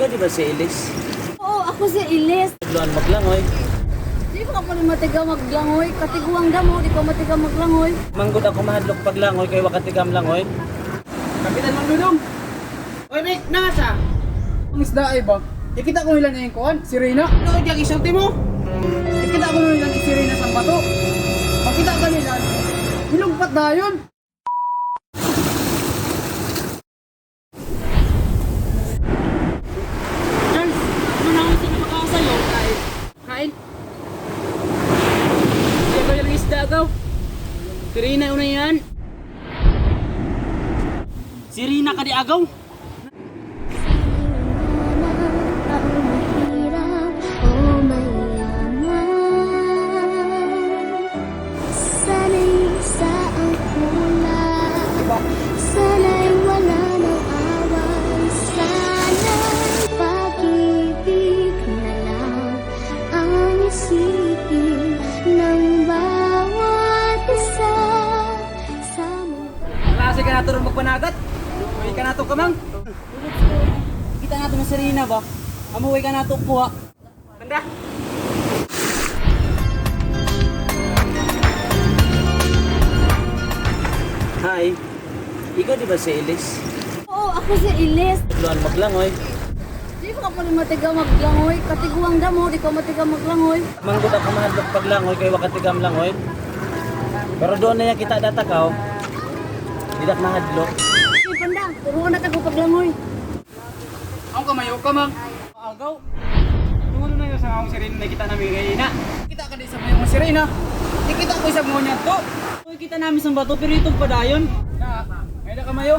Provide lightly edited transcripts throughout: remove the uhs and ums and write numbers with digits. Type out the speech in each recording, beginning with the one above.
Ikaw di ba si Elise? Oo, ako si Ilis. Luan maglangoy. Di ko ka matigaw maglangoy. Katiguang damo, di ko matigaw maglangoy. Manggod ako mahadlok paglangoy kay wakatigam langoy. Kapitan Manggudong! Oy, Rick, nasa? Ang isda ay ba? Ikita ko nila na yung kuhan, si Reyna. Ano diyang isulti mo? Ikita ko nila si Reyna sa bato. Makita ka nila, hilugpat na yun. Charles, ano na ako sila makasayo? Kain. Kain? Kaya ko yung isda agaw. Si Reyna una yan. Si Rina ka di agaw? Sana'y wala ng away, sana'y pag-ibig na lang ang isipin ng bawat isa sa mundo. Klase ka na ito rin magpanagat. Uwi ka na ito kamang. Kita na ito na si Rina ba? Amuwi ka na ito kuha. Ganda. Hi. Ikaw di ba si Elise? Oo, ako si Ilis. Luan maglangoy. Di ko ka matigaw maglangoy. Katiguang damo, di ko matigaw maglangoy. Manggod ako mahadlok paglangoy kay wakatigam langoy. Pero doon na yan kita datakaw. Didak mahadlok. Ay, panda, turuan na ako paglangoy. Ako kamayo ka mang. Agaw. Tungo na yun sa akong si Rina na kita namin kay Rina. Kita ka din sa mga si Rina. Ikita ko isang mga niya to. Kita namin sa bato pero itong padayon. Kaya kamayo.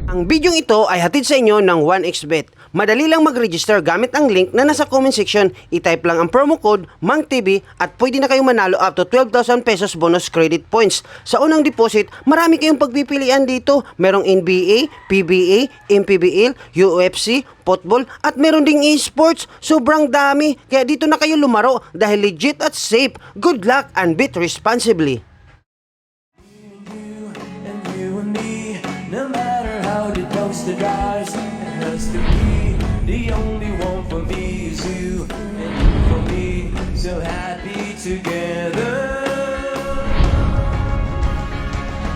Ang bidyong ito ay hatid sa inyo ng 1xBet. Madali lang mag-register gamit ang link na nasa comment section. I-type lang ang promo code MANGTV at pwede na kayong manalo up to 12,000 pesos bonus credit points. Sa unang deposit, marami kayong pagpipilian dito. Merong NBA, PBA, MPBL, UFC, football at meron ding esports. Sobrang dami. Kaya dito na kayo lumaro dahil legit at safe. Good luck and bet responsibly. And you and me, no matter how it goes to dies, it has to be the only one for me is you, and you for me, so happy together.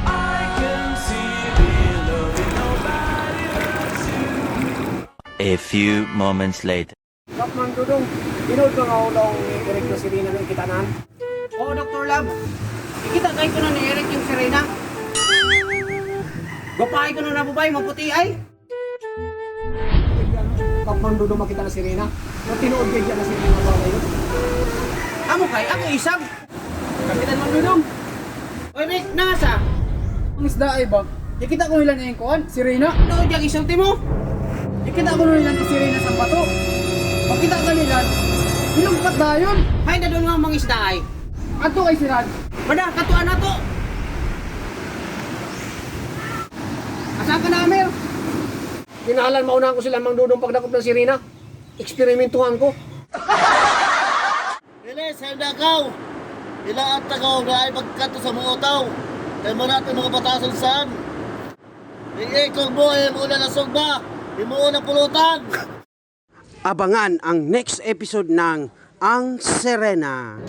I can see the love in nobody loves you. A few moments later. Kapman Dudong, inood ko nga ulong ni Eric na si Rina na kita na. Oo, Dr. Lab. Ikita kayo ko na ni Eric yung si Rina. Gapay ko na nabubay, maputi ay. Kapman Dudong makita na si Rina. Matinood kayo dyan na si Rina ba ngayon? Amo kay, ako isang. Kapitan Man Dudong. Oy, Rick, nasa? Ang isda ay ba? Ikita ko nila na yung kuhan, si Rina. Ano diyang isulti mo? Ikita ko nila si Rina sa bato. Makita ka nila, hilugpat na yun. Hay na doon nga mga isda ay. Ato kay Sirad. Bada, katuan na to. Asa ka na, Amir? Kinahalan maunahan ko sila mang dudong pagdakop ng Sirina. Eksperimentuhan ko. Bilis, handa ka! Ilang at tagaw na ay magkato sa mga utaw. Kaya mo natin mga batasan saan. Ikog mo ay muna na sugba. Imuuna pulutan. Abangan ang next episode ng Ang Serena.